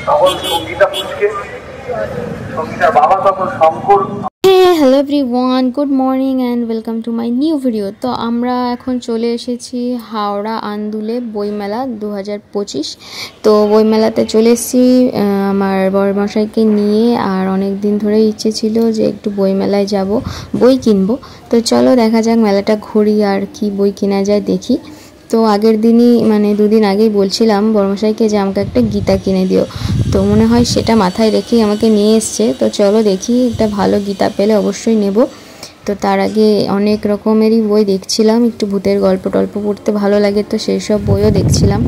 তখন সঙ্গীতা পুচকে, সঙ্গীতার বাবা তখন Shankar. Hello everyone, good morning and welcome to my new video. তো আমরা এখন চলে এসেছি হাওড়া আন্দুলে বইমেলা 2025। তো বইমেলাতে চলে এসেছি আমার বড়মশাইকে নিয়ে। আর অনেক দিন ধরে ইচ্ছে ছিল যে একটু বইমেলায় যাব, বই কিনবো। তো চলো দেখা যাক, মেলাটা ঘুরি আর কি বই কেনা যায় দেখি। তো আগের দিনই মানে দুদিন আগেই বলছিলাম বড়মশাইকে যে আমাকে একটা গীতা কিনে দিও। তো মনে হয় সেটা মাথায় রেখেই আমাকে নিয়ে এসছে। তো চলো দেখি, একটা ভালো গীতা পেলে অবশ্যই নেব। তো তার আগে অনেক রকমেরই বই দেখছিলাম, একটু ভূতের গল্প টল্প পড়তে ভালো লাগে, তো সেই সব বইও দেখছিলাম।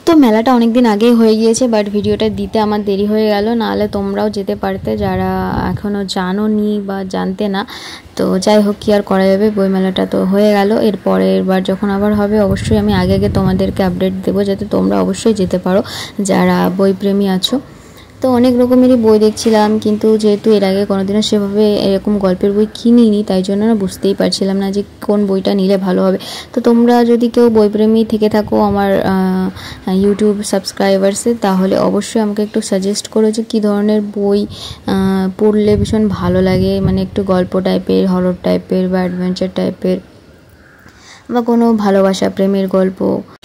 তো মেলাটা অনেক দিন আগেই হয়ে গিয়েছে, বাট ভিডিওটা দিতে আমার দেরি হয়ে গেল, নাহলে তোমরাও যেতে পারতে যারা এখনও জানোনি বা জানতে না। তো যাই হোক, কি আর করা যাবে, বই মেলাটা তো হয়ে গেল। এরপরের বার যখন আবার হবে অবশ্যই আমি আগে আগে তোমাদেরকে আপডেট দেবো, যাতে তোমরা অবশ্যই যেতে পারো যারা বইপ্রেমী আছো। তো অনেক রকমেরই বই দেখছিলাম, কিন্তু যেহেতু এর আগে কোনোদিনও সেভাবে এরকম গল্পের বই কিনিনি, তাই জন্য না বুঝতেই পারছিলাম না যে কোন বইটা নিলে ভালো হবে। তো তোমরা যদি কেউ বইপ্রেমী থেকে থাকো আমার ইউটিউব সাবস্ক্রাইবার্সে, তাহলে অবশ্যই আমাকে একটু সাজেস্ট করো যে কী ধরনের বই পড়লে ভীষণ ভালো লাগে, মানে একটু গল্প টাইপের, হরর টাইপের বা অ্যাডভেঞ্চার টাইপের, বা কোনো ভালোবাসা প্রেমের গল্প।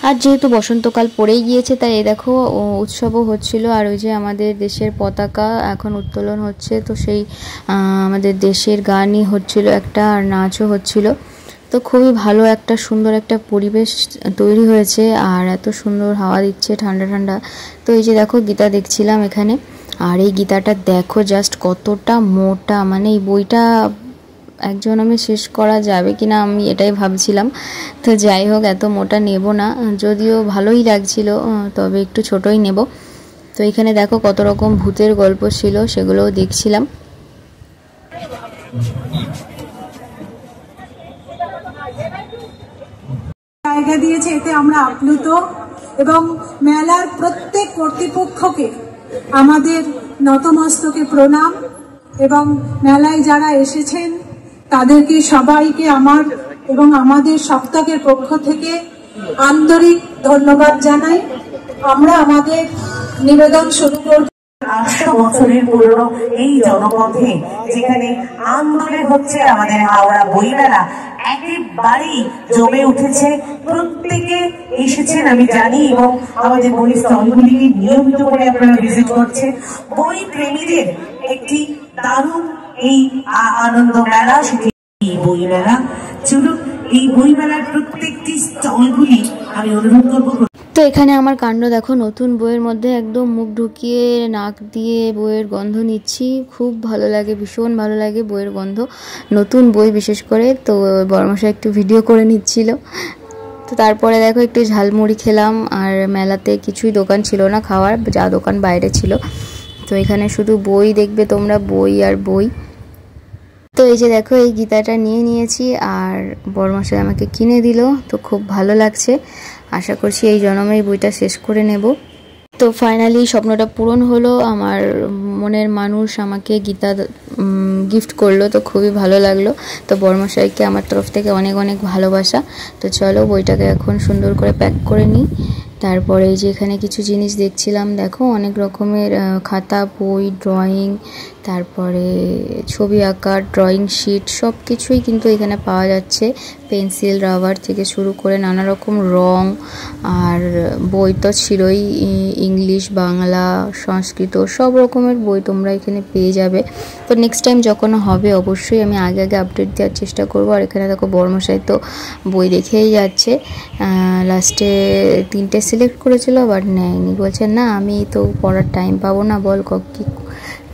আর যেহেতু বসন্তকাল পড়েই গিয়েছে, তাই দেখো উৎসবও হচ্ছিল। আর ওই যে আমাদের দেশের পতাকা এখন উত্তোলন হচ্ছে, তো সেই আমাদের দেশের গানই হচ্ছিল একটা, আর নাচও হচ্ছিল। তো খুবই ভালো একটা সুন্দর একটা পরিবেশ তৈরি হয়েছে, আর এত সুন্দর হাওয়া দিচ্ছে, ঠান্ডা ঠান্ডা। তো এই যে দেখো গীতা দেখছিলাম এখানে। আর এই গীতাটা দেখো জাস্ট কতটা মোটা, মানে এই বইটা একজন আমি শেষ করা যাবে কিনা আমি এটাই ভাবছিলাম। তো যাই হোক, এত মোটা নেব না, যদিও ভালোই লাগছিল, তবে একটু ছোটই নেব। তো এখানে দেখো কত রকম ভূতের গল্প ছিল, সেগুলোও দেখছিলাম। জায়গা দিয়েছে, এতে আমরা আপ্লুত, এবং মেলার প্রত্যেক কর্তৃপক্ষকে আমাদের নতমস্তকে প্রণাম, এবং মেলায় যারা এসেছেন তাদেরকে সবাইকে আমার এবং আমাদের সপ্তাহের পক্ষ থেকে আন্তরিক ধন্যবাদ জানাই। আমরা আমাদের নিবেদন শুরু করব। 800 বছরের পুরনো এই জনপথে, যেখানে আন্দোলন হচ্ছে আমাদের হাওড়া বইমেলা, একেবারেই জমে উঠেছে। প্রত্যেকে এসেছেন আমি জানি, এবং আমাদের বই স্টলগুলিকে নিয়মিত করে আপনারা ভিজিট করছেন। বই প্রেমীদের একটি দারুণ এই আনন্দ মেলা, সেটি বই মেলা। চলুন এই বই মেলার প্রত্যেকটি স্টলগুলি আমি অনুরোধ করবো। তো এখানে আমার কাণ্ড দেখো, নতুন বইয়ের মধ্যে একদম মুখ ঢুকিয়ে নাক দিয়ে বইয়ের গন্ধ নিচ্ছি। খুব ভালো লাগে, ভীষণ ভালো লাগে বইয়ের গন্ধ, নতুন বই বিশেষ করে। তো বড়মশাই একটু ভিডিও করে নিচ্ছিল। তো তারপরে দেখো একটু ঝালমুড়ি খেলাম। আর মেলাতে কিছুই দোকান ছিল না খাওয়ার, যা দোকান বাইরে ছিল। তো এখানে শুধু বই দেখবে তোমরা, বই আর বই। তো এই যে দেখো এই গীতাটা নিয়ে নিয়েছি, আর বড়মশাই আমাকে কিনে দিল। তো খুব ভালো লাগছে, আশা করছি এই জন্মে এই বইটা শেষ করে নেব। তো ফাইনালি স্বপ্নটা পূরণ হলো, আমার মনের মানুষ আমাকে গীতা গিফট করলো। তো খুবই ভালো লাগলো। তো বড়মশাইকে আমার তরফ থেকে অনেক অনেক ভালোবাসা। তো চলো বইটাকে এখন সুন্দর করে প্যাক করে নিই। তারপরে এই যে এখানে কিছু জিনিস দেখছিলাম, দেখো অনেক রকমের খাতা, বই, ড্রয়িং, তারপরে ছবি আঁকার ড্রয়িং শিট, সব কিছুই কিন্তু এখানে পাওয়া যাচ্ছে। পেন্সিল, রাবার থেকে শুরু করে নানা রকম রং। আর বই তো ছিলই, ইংলিশ, বাংলা, সংস্কৃত, সব রকমের বই তোমরা এখানে পেয়ে যাবে। তো নেক্সট টাইম যখন হবে অবশ্যই আমি আগে আগে আপডেট দেওয়ার চেষ্টা করবো। আর এখানে দেখো বড়মশাই তো বই দেখেই যাচ্ছে। লাস্টে 3টে সিলেক্ট করেছিল, বাট নেয়নি, বলছে না আমি তো পড়ার টাইম পাবো না, বল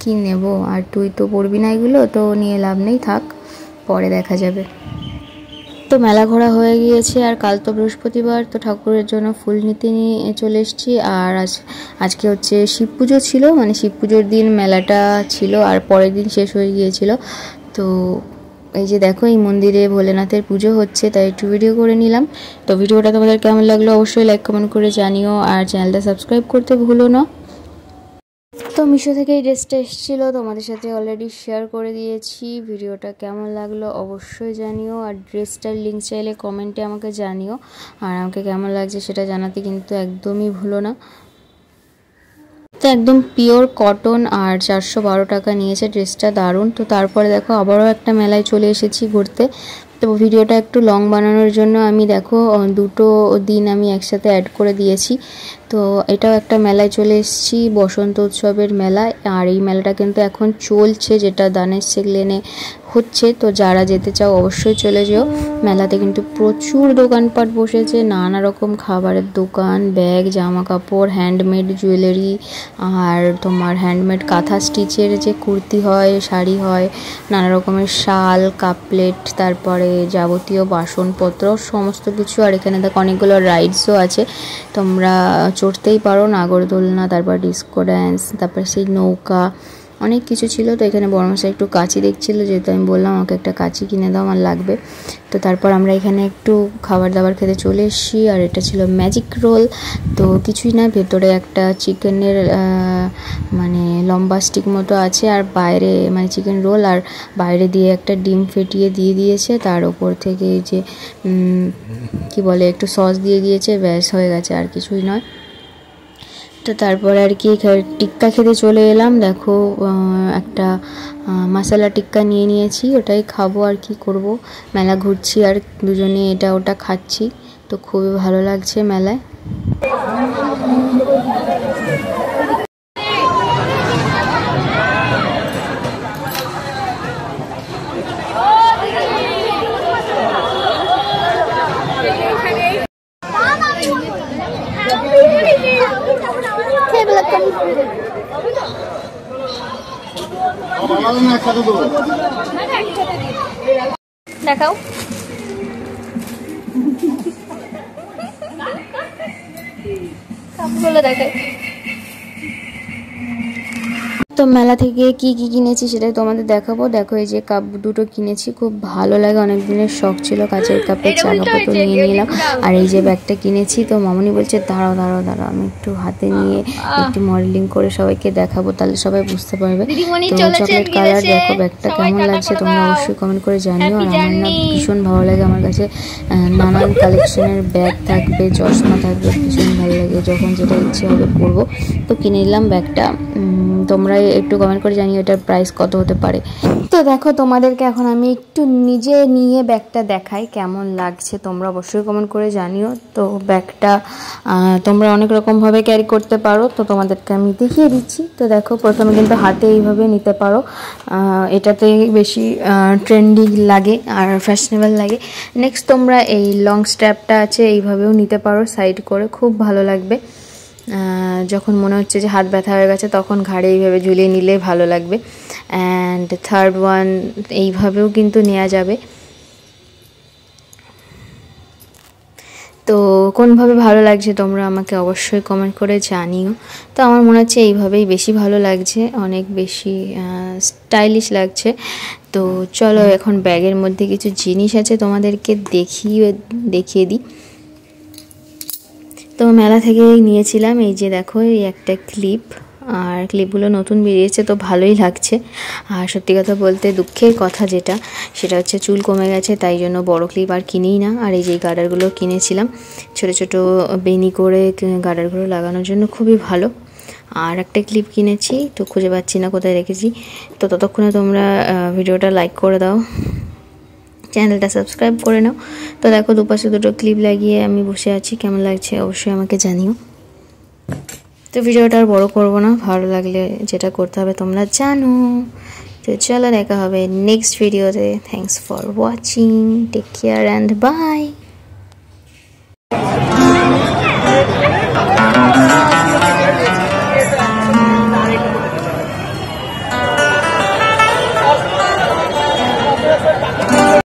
কি নেব, আর তুই তো পড়বি না এগুলো, তো নিয়ে লাভ নেই, থাক, পরে দেখা যাবে। তো মেলা ঘোরা হয়ে গিয়েছে, আর কাল তো বৃহস্পতিবার, তো ঠাকুরের জন্য ফুল নিতে নিয়ে চলে এসেছি। আর আজকে হচ্ছে শিব পুজো ছিল, মানে শিব পুজোর দিন মেলাটা ছিল, আর পরের দিন শেষ হয়ে গিয়েছিল। তো এই যে দেখো এই মন্দিরে ভোলেনাথের পুজো হচ্ছে, তাই একটু ভিডিও করে নিলাম। তো ভিডিওটা তোমাদের কেমন লাগলো অবশ্যই লাইক কমেন্ট করে জানিও, আর চ্যানেলটা সাবস্ক্রাইব করতে ভুলো না। তো মিশো থেকে এই ড্রেসটা এসেছিলো, তোমাদের সাথে অলরেডি শেয়ার করে দিয়েছি। ভিডিওটা কেমন লাগলো অবশ্যই জানিও, আর ড্রেসটার লিঙ্ক চাইলে কমেন্টে আমাকে জানিও। আর আমাকে কেমন লাগছে সেটা জানাতে কিন্তু একদমই ভুলো না। তো একদম পিওর কটন আর 412 টাকা নিয়েছে, ড্রেসটা দারুণ। তো তারপরে দেখো আবারও একটা মেলায় চলে এসেছি ঘুরতে। তো ভিডিওটা একটু লং বানানোর জন্য আমি দেখো দুটো দিন আমি একসাথে অ্যাড করে দিয়েছি। তো এটাও একটা মেলায় চলে এসেছি, বসন্ত উৎসবের মেলায়। আর এই মেলাটা কিন্তু এখন চলছে, যেটা দানেশ লেনে হচ্ছে। তো যারা যেতে চাও অবশ্যই চলে যেও। মেলাতে কিন্তু প্রচুর দোকানপাট বসেছে, নানা রকম খাবারের দোকান, ব্যাগ, জামা কাপড়, হ্যান্ডমেড জুয়েলারি, আর তোমার হ্যান্ডমেড কাঁথা স্টিচের যে কুর্তি হয়, শাড়ি হয়, নানা রকমের শাল, কাপ প্লেট, তারপরে যাবতীয় বাসনপত্র সমস্ত কিছু। আর এখানে দেখো অনেকগুলো রাইডসও আছে, তোমরা চড়তেই পারো, নাগরদোলনা, তারপর ডিস্কো ড্যান্স, তারপর সেই নৌকা, অনেক কিছু ছিল। তো এখানে বড়মশাই একটু কাঁচি দেখছিল, যেহেতু আমি বললাম আমাকে একটা কাঁচি কিনে দাও, আমার লাগবে। তো তারপর আমরা এখানে একটু খাবার দাবার খেতে চলে এসেছি। আর এটা ছিল ম্যাজিক রোল। তো কিছুই না, ভেতরে একটা চিকেনের মানে লম্বা স্টিক মতো আছে, আর বাইরে মানে চিকেন রোল, আর বাইরে দিয়ে একটা ডিম ফেটিয়ে দিয়ে দিয়েছে, তার ওপর থেকে এই যে কি বলে একটু সস দিয়ে দিয়েছে, ব্যাস হয়ে গেছে, আর কিছুই নয়। তো তারপরে আর কি টিক্কা খেতে চলে এলাম। দেখো একটা মশলা টিক্কা নিয়ে নিয়েছি, ওটাই খাবো। আর কি করব, মেলা ঘুরছি আর দুজনে এটা ওটা খাচ্ছি, তো খুবই ভালো লাগছে মেলায়। দেখাও কাপগুলো দেখাই। তো মেলা থেকে কি কি কিনেছি সেটাই তোমাদের দেখাবো। দেখো এই যে কাপ দুটো কিনেছি, খুব ভালো লাগে, অনেক দিনের শখ ছিল কাচের কাপের, চাকাপত্র নিয়ে নিলাম। আর এই যে ব্যাগটা কিনেছি, তো মামনি বলছে দাঁড়াও দাঁড়াও দাঁড়াও, আমি একটু হাতে নিয়ে একটু মডেলিং করে সবাইকে দেখাবো, তাহলে সবাই বুঝতে পারবে। তো চকলেট কালার, দেখো ব্যাগটা কেমন লাগছে তোমরা অবশ্যই কমেন্ট করে জানিও। আর আমার না ভীষণ ভালো লাগে, আমার কাছে নানান কালেকশনের ব্যাগ থাকবে, চশমা থাকবে, ভীষণ ভালো লাগে, যখন যেটা ইচ্ছে হবে পরবো। তো কিনে নিলাম ব্যাগটা, তোমরা একটু কমেন্ট করে জানিও এটার প্রাইস কত হতে পারে। তো দেখো তোমাদেরকে এখন আমি একটু নিজে নিয়ে ব্যাগটা দেখাই, কেমন লাগছে তোমরা অবশ্যই কমেন্ট করে জানিও। তো ব্যাগটা তোমরা অনেক রকমভাবে ক্যারি করতে পারো, তো তোমাদেরকে আমি দেখিয়ে দিচ্ছি। তো দেখো প্রথমে কিন্তু হাতে এইভাবে নিতে পারো, এটাতে বেশি ট্রেন্ডি লাগে আর ফ্যাশনেবল লাগে। নেক্সট তোমরা এই লং স্ট্র্যাপটা আছে, এইভাবেও নিতে পারো সাইড করে, খুব ভালো লাগবে। যখন মনে হচ্ছে যে হাত ব্যথা হয়ে গেছে তখন ঘাড়ে এইভাবে ঝুলিয়ে নিলে ভালো লাগবে। অ্যান্ড থার্ড ওয়ান এইভাবেও কিন্তু নেওয়া যাবে। তো কোনভাবে ভালো লাগছে তোমরা আমাকে অবশ্যই কমেন্ট করে জানিও। তো আমার মনে হচ্ছে এইভাবেই বেশি ভালো লাগছে, অনেক বেশি স্টাইলিশ লাগছে। তো চলো এখন ব্যাগের মধ্যে কিছু জিনিস আছে তোমাদেরকে দেখিয়ে দিই। তো মেলা থেকে নিয়েছিলাম এই যে দেখো এই একটা ক্লিপ, আর ক্লিপগুলো নতুন বেরিয়েছে, তো ভালোই লাগছে। আর সত্যি কথা বলতে দুঃখের কথা সেটা হচ্ছে চুল কমে গেছে, তাই জন্য বড় ক্লিপ আর কিনিই না। আর এই যে গার্ডারগুলো কিনেছিলাম, ছোট ছোট বেনি করে গার্ডারগুলো লাগানোর জন্য, খুবই ভালো। আর একটা ক্লিপ কিনেছি, তো খুঁজে পাচ্ছি না কোথায় রেখেছি। তো ততক্ষণে তোমরা ভিডিওটা লাইক করে দাও, চ্যানেলটা সাবস্ক্রাইব করে নাও। তো দেখো দুপাশে দুটো ক্লিপ লাগিয়ে আমি বসে আছি, কেমন লাগছে অবশ্যই আমাকে জানিও। তো ভিডিওটা আর বড় করব না, ভালো লাগলে যেটা করতে হবে তোমরা জানো। তো চলো দেখা হবে নেক্সট ভিডিওতে। Thanks for watching, take care and by.